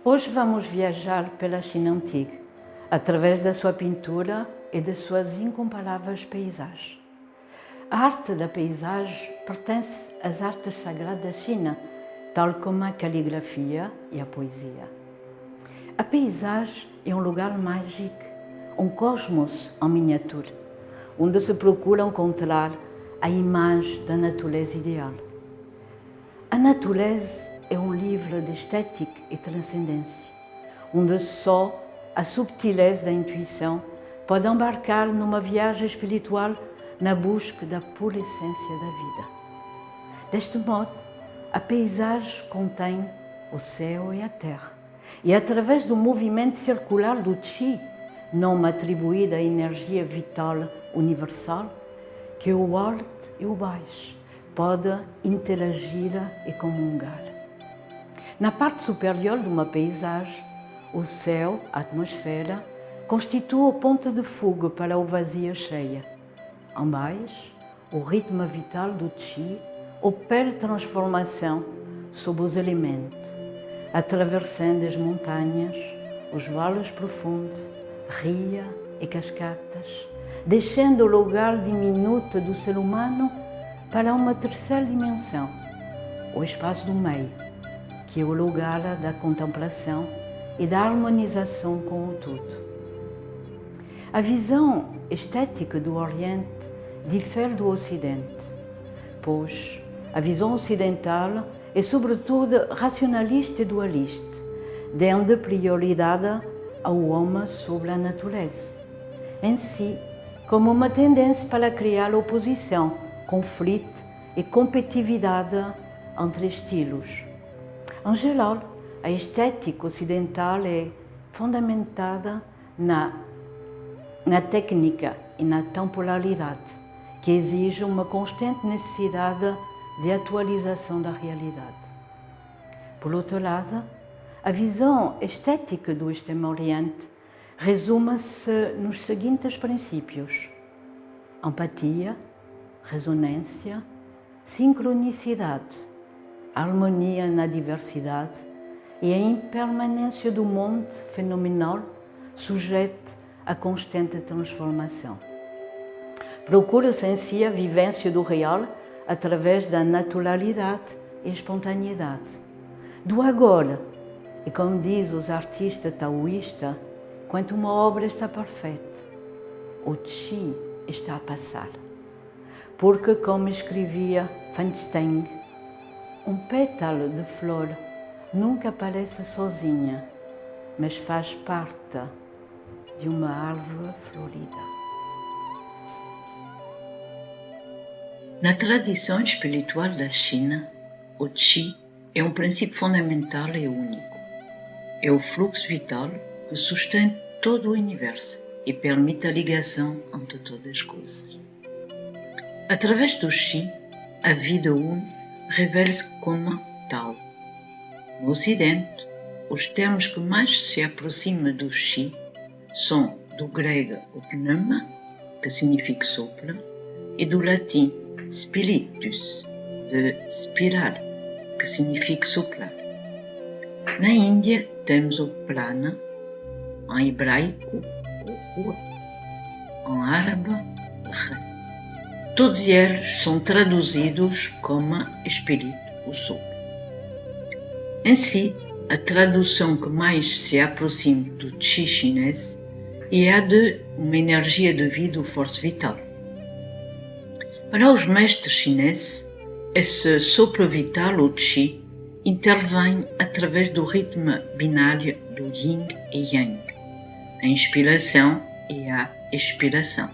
Hoje vamos viajar pela China antiga, através da sua pintura e de suas incomparáveis paisagens. A arte da paisagem pertence às artes sagradas da China, tal como a caligrafia e a poesia. A paisagem é um lugar mágico, um cosmos em miniatura, onde se procura encontrar a imagem da natureza ideal. A natureza é um livro de estética e transcendência, onde só a subtileza da intuição pode embarcar numa viagem espiritual na busca da pura essência da vida. Deste modo, a paisagem contém o céu e a terra, e através do movimento circular do Qi, nome atribuído à energia vital universal, que o alto e o baixo podem interagir e comungar. Na parte superior de uma paisagem, o céu, a atmosfera, constitui o ponto de fuga para o vazio cheio. Em baixo, o ritmo vital do Qi opera transformação sob os elementos, atravessando as montanhas, os vales profundos, rios e cascatas, deixando o lugar diminuto do ser humano para uma terceira dimensão, o espaço do meio, que é o lugar da contemplação e da harmonização com o todo. A visão estética do Oriente difere do Ocidente, pois a visão ocidental é sobretudo racionalista e dualista, dando prioridade ao homem sobre a natureza, em si, como uma tendência para criar oposição, conflito e competitividade entre estilos. Em geral, a estética ocidental é fundamentada na técnica e na temporalidade, que exige uma constante necessidade de atualização da realidade. Por outro lado, a visão estética do Extremo Oriente resume-se nos seguintes princípios: empatia, ressonância, sincronicidade, harmonia na diversidade e a impermanência do mundo fenomenal sujeito a constante transformação. Procura-se em si a vivência do real através da naturalidade e espontaneidade, do agora, e como diz os artistas taoístas, quando uma obra está perfeita, o Qi está a passar. Porque, como escrevia Fan Steng, um pétalo de flor nunca aparece sozinha, mas faz parte de uma árvore florida. Na tradição espiritual da China, o Qi é um princípio fundamental e único. É o fluxo vital que sustém todo o universo e permite a ligação entre todas as coisas. Através do Qi, a vida revela-se como tal. No Ocidente, os termos que mais se aproximam do Qi são do grego o pneuma, que significa sopro, e do latim spiritus, de spirar, que significa soprar. Na Índia temos o prana, em hebraico o rua, em árabe o ra. Todos eles são traduzidos como espírito, o sopro. Em si, a tradução que mais se aproxima do Qi chinês é a de uma energia de vida ou força vital. Para os mestres chineses, esse sopro vital, o Qi, intervém através do ritmo binário do Yin e Yang, a inspiração e a expiração.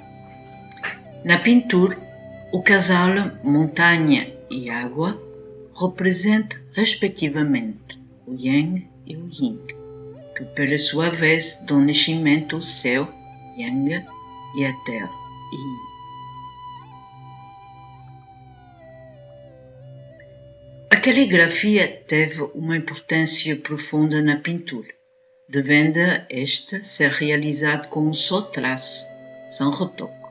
Na pintura, o casal montanha e água representa, respectivamente, o Yang e o Yin, que, pela sua vez, dão nascimento ao céu, Yang, e à terra, Yin. A caligrafia teve uma importância profunda na pintura, devendo esta ser realizada com um só traço, sem retoque.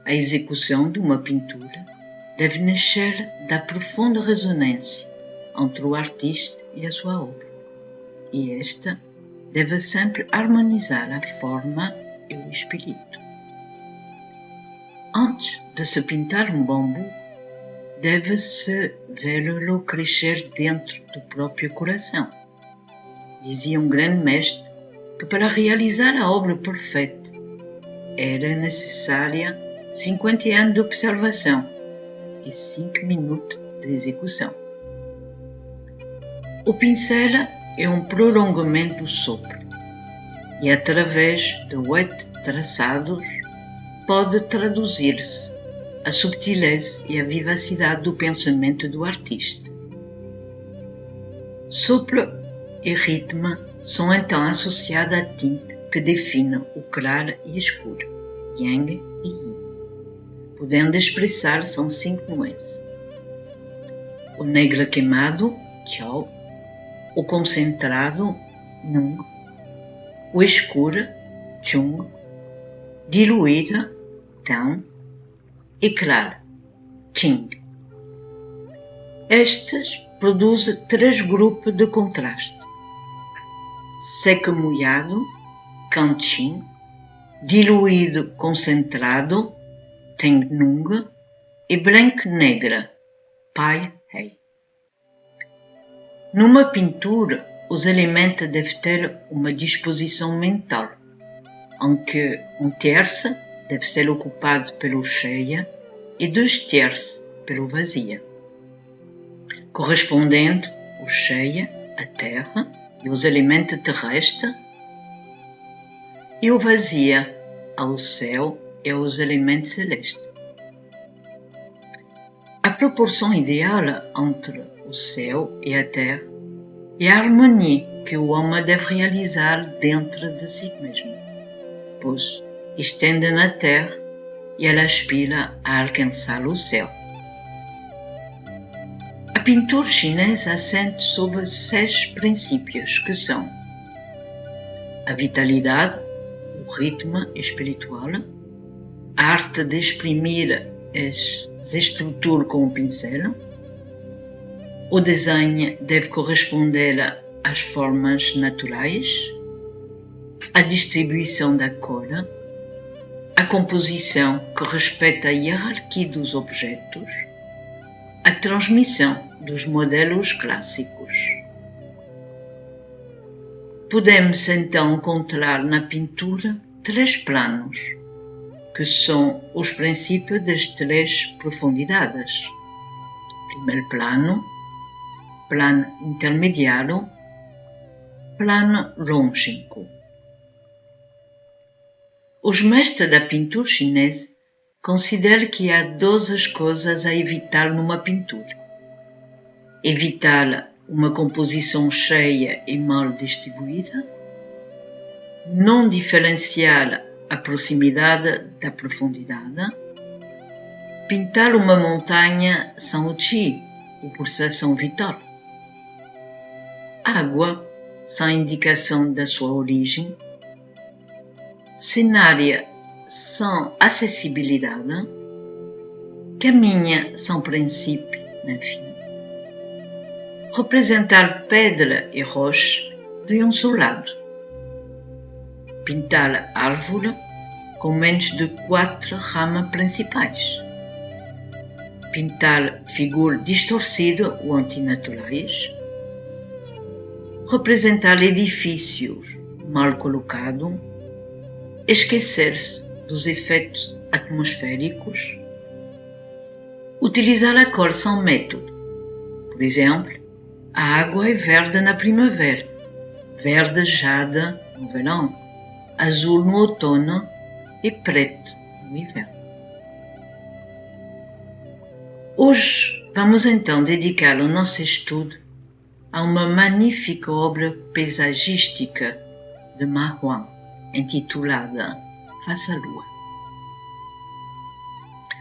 A execução de uma pintura deve nascer da profunda ressonância entre o artista e a sua obra. e esta deve sempre harmonizar a forma e o espírito. Antes de se pintar um bambu, deve-se vê-lo crescer dentro do próprio coração. Dizia um grande mestre que para realizar a obra perfeita era necessária 50 anos de observação e 5 minutos de execução. O pincel é um prolongamento do sopro e, através de 8 traçados, pode traduzir-se a subtileza e a vivacidade do pensamento do artista. Sopro e ritmo são então associados à tinta que define o claro e escuro, yang e yin, podendo expressar-se em 5 nuances. O negro queimado, chao, o concentrado, nung, o escuro, chung, diluído, tang, e claro, qing. Estes produzem 3 grupos de contraste: seco molhado, canqing, diluído concentrado, teng nung, e branco negra, pai hei. Numa pintura, os elementos devem ter uma disposição mental, em que um terço deve ser ocupado pelo cheio e 2 terços pelo vazio, correspondendo o cheio, a terra e os elementos terrestres, e o vazio ao céu e aos elementos celestes. A proporção ideal entre o céu e a terra é a harmonia que o homem deve realizar dentro de si mesmo, pois estende na terra e ela aspira a alcançar o céu. A pintura chinesa assenta sobre 6 princípios que são a vitalidade, o ritmo espiritual, a arte de exprimir as estruturas com o pincel, o desenho deve corresponder às formas naturais, a distribuição da cor, a composição que respeita a hierarquia dos objetos, a transmissão dos modelos clássicos. Podemos então encontrar na pintura 3 planos, que são os princípios das 3 profundidades. Primeiro plano, plano intermediário, plano longínquo. Os mestres da pintura chinesa consideram que há 12 coisas a evitar numa pintura. Evitar uma composição cheia e mal distribuída, não diferenciar a proximidade da profundidade, pintar uma montanha sem o qi, a pulsação vital, água sem indicação da sua origem, cenário sem acessibilidade, caminha sem princípio, enfim. Representar pedra e rocha de um só lado. Pintar árvore com menos de 4 ramas principais. Pintar figuras distorcidas ou antinaturais. Representar edifícios mal colocados. Esquecer-se dos efeitos atmosféricos. Utilizar a cor sem método. Por exemplo, a água é verde na primavera, verde jade no verão, azul no outono e preto no inverno. Hoje vamos então dedicar o nosso estudo a uma magnífica obra paisagística de Ma Huang, intitulada Face à Lua.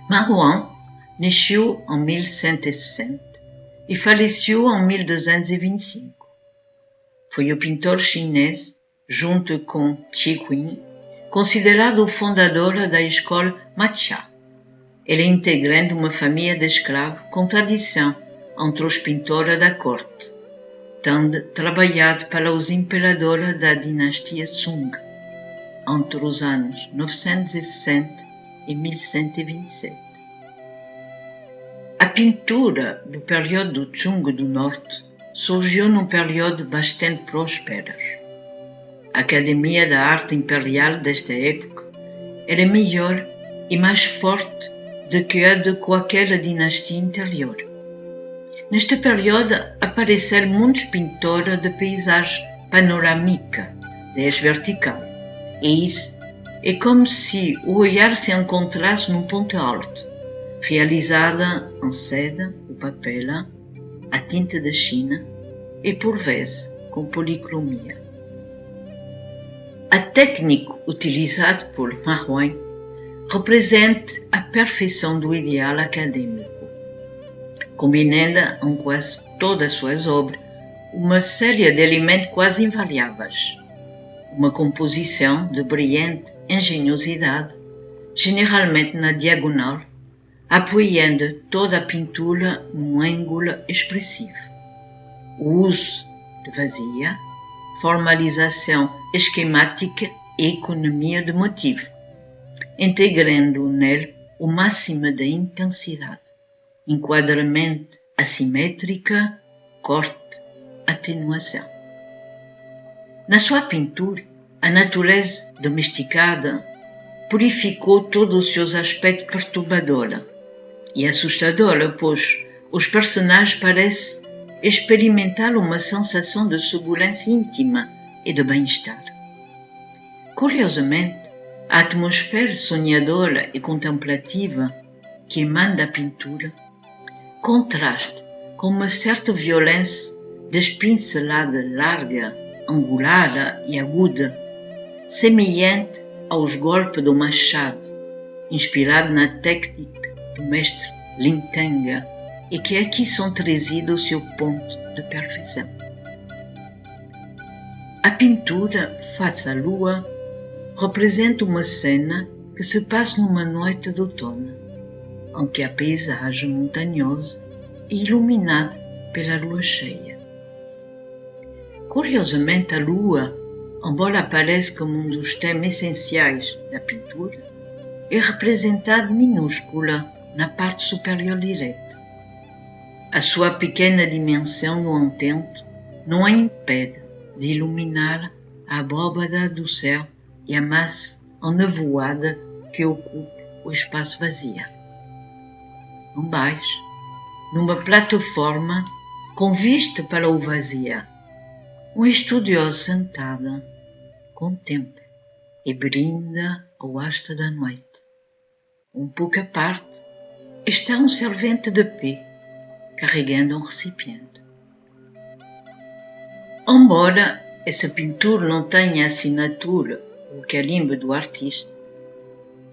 Ma Huang nasceu em 1160 e faleceu em 1225. Foi o pintor chinês, junto com Qi Huang, considerado o fundador da escola Matcha. Ele é integrante de uma família de escravos com tradição entre os pintores da corte. tendo trabalhado para os imperadores da dinastia Sung, entre os anos 960 e 1127. A pintura do período do Sung do Norte surgiu num período bastante próspero. A Academia da Arte Imperial desta época era melhor e mais forte do que a de qualquer dinastia anterior. Neste período apareceram muitos pintores de paisagem panorâmica, de eixo vertical, e isso é como se o olhar se encontrasse num ponto alto, realizada em seda, o papel, a tinta da China e, por vezes, com policromia. A técnica utilizada por Ma Huang representa a perfeição do ideal acadêmico, combinando em quase todas as suas obras uma série de elementos quase invariáveis, uma composição de brilhante engenhosidade, generalmente na diagonal, apoiando toda a pintura num ângulo expressivo. O uso de vazia, formalização esquemática e economia de motivo, integrando nele o máximo da intensidade, enquadramento assimétrica, corte, atenuação. Na sua pintura, a natureza domesticada purificou todos os seus aspectos perturbadores e assustadora, pois os personagens parecem experimentar uma sensação de segurança íntima e de bem-estar. Curiosamente, a atmosfera sonhadora e contemplativa que emana da pintura contrasta com uma certa violência das pinceladas larga, angular e aguda, semelhante aos golpes do machado, inspirado na técnica do mestre Lin Tang, e que aqui são trazidos ao seu ponto de perfeição. A pintura Face à Lua representa uma cena que se passa numa noite de outono, em que a paisagem montanhosa é iluminada pela lua cheia. Curiosamente, a lua, embora apareça como um dos temas essenciais da pintura, é representada minúscula na parte superior direita. A sua pequena dimensão, no entanto, não a impede de iluminar a abóbada do céu e a massa enevoada que ocupa o espaço vazio. Embaixo, numa plataforma com vista para o vazio, um estudioso sentado contempla e brinda ao astro da noite. Um pouco à parte está um servente de pé, carregando um recipiente. Embora essa pintura não tenha a assinatura ou carimbo do artista,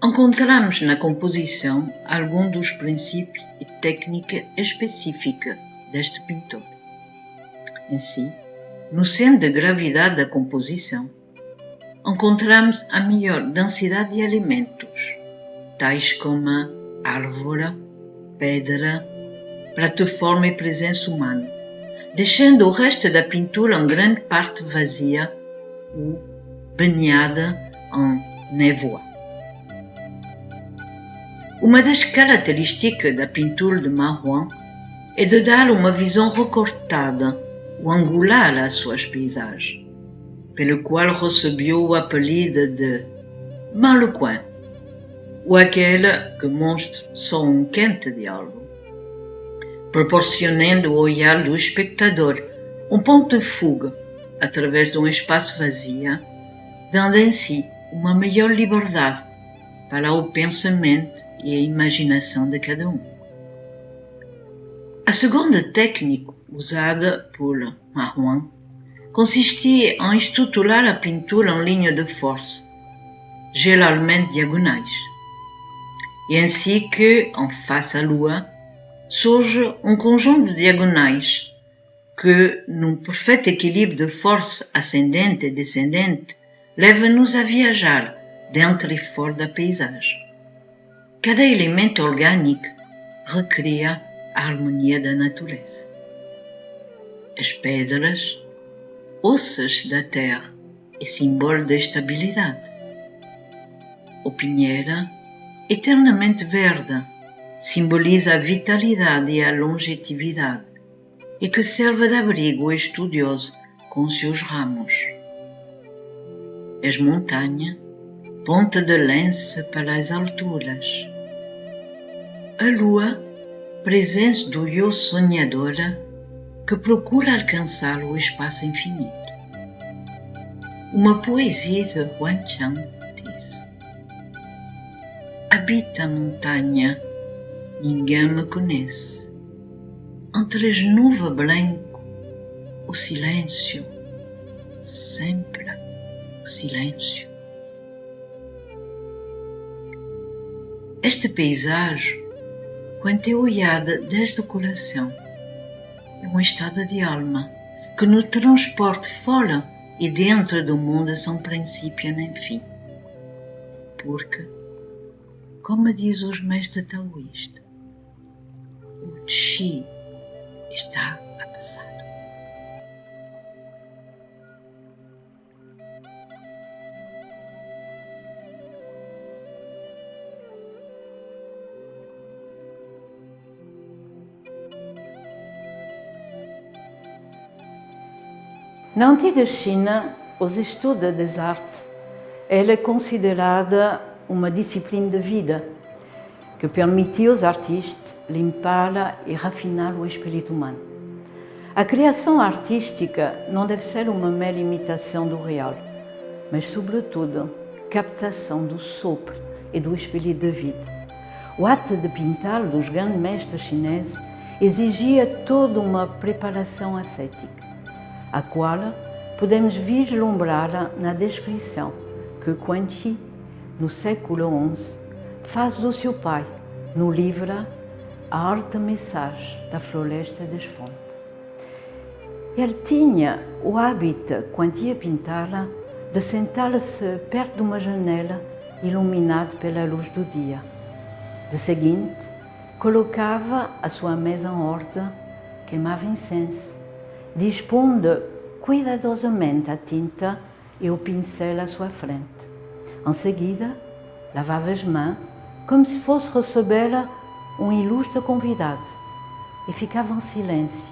encontramos na composição alguns dos princípios e técnica específica deste pintor. Em si, no centro de gravidade da composição, encontramos a maior densidade de elementos, tais como árvore, pedra, plataforma e presença humana, deixando o resto da pintura em grande parte vazia ou banhada em névoa. Uma das características da pintura de Ma Huang é de dar uma visão recortada ou angular às suas paisagens, pelo qual recebeu o apelido de Malucoin, ou aquela que mostra só um quente de algo, proporcionando ao olhar do espectador um ponto de fuga através de um espaço vazio, dando em si uma maior liberdade para o pensamento e a imaginação de cada um. A segunda técnica usada por Ma Huang consistia em estruturar a pintura em linha de força, geralmente diagonais, e assim que, em Face à Lua, surge um conjunto de diagonais que, num perfeito equilíbrio de força ascendente e descendente, leva-nos a viajar dentro e fora da paisagem. Cada elemento orgânico recria a harmonia da natureza. As pedras, ossos da terra e símbolo da estabilidade. O pinheira, eternamente verde, simboliza a vitalidade e a longevidade e que serve de abrigo ao estudioso com seus ramos. As montanhas, ponta de lança pelas alturas. A lua, presença do eu sonhadora que procura alcançar o espaço infinito. Uma poesia de Huan Chan diz: habita a montanha, ninguém me conhece. Entre as nuvens brancas, o silêncio, sempre o silêncio. Esta paisagem, quando é olhada desde o coração, é um estado de alma que nos transporta fora e dentro do mundo sem princípio nem fim. Porque, como diz os mestres taoístas, o Qi está a passar. Na antiga China, os estudos das artes é considerada uma disciplina de vida que permitia aos artistas limpar e refinar o espírito humano. A criação artística não deve ser uma mera imitação do real, mas, sobretudo, captação do sopro e do espírito de vida. O ato de pintar dos grandes mestres chineses exigia toda uma preparação ascética, a qual podemos vislumbrar na descrição que Quan Chi, no século XI, faz do seu pai no livro A Arte Message da Floresta das Fontes. Ele tinha o hábito, quando ia pintar, de sentar-se perto de uma janela iluminada pela luz do dia. De seguinte, colocava a sua mesa em ordem, queimava incenso, dispondo cuidadosamente a tinta e o pincel à sua frente. Em seguida, lavava as mãos como se fosse receber um ilustre convidado e ficava em silêncio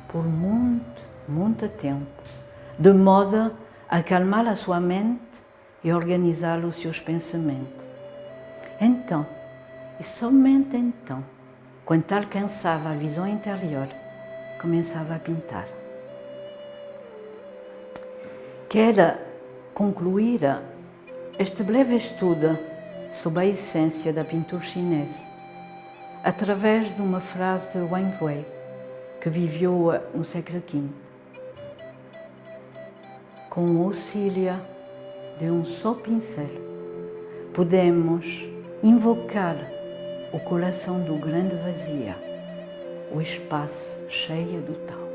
por muito tempo, de modo a acalmar a sua mente e organizar os seus pensamentos. Então, e somente então, quando alcançava a visão interior, começava a pintar. Quero concluir este breve estudo sobre a essência da pintura chinesa através de uma frase de Wang Wei, que viveu no século V. Com o auxílio de um só pincel, podemos invocar o coração do grande vazio, o espaço cheio do Tao.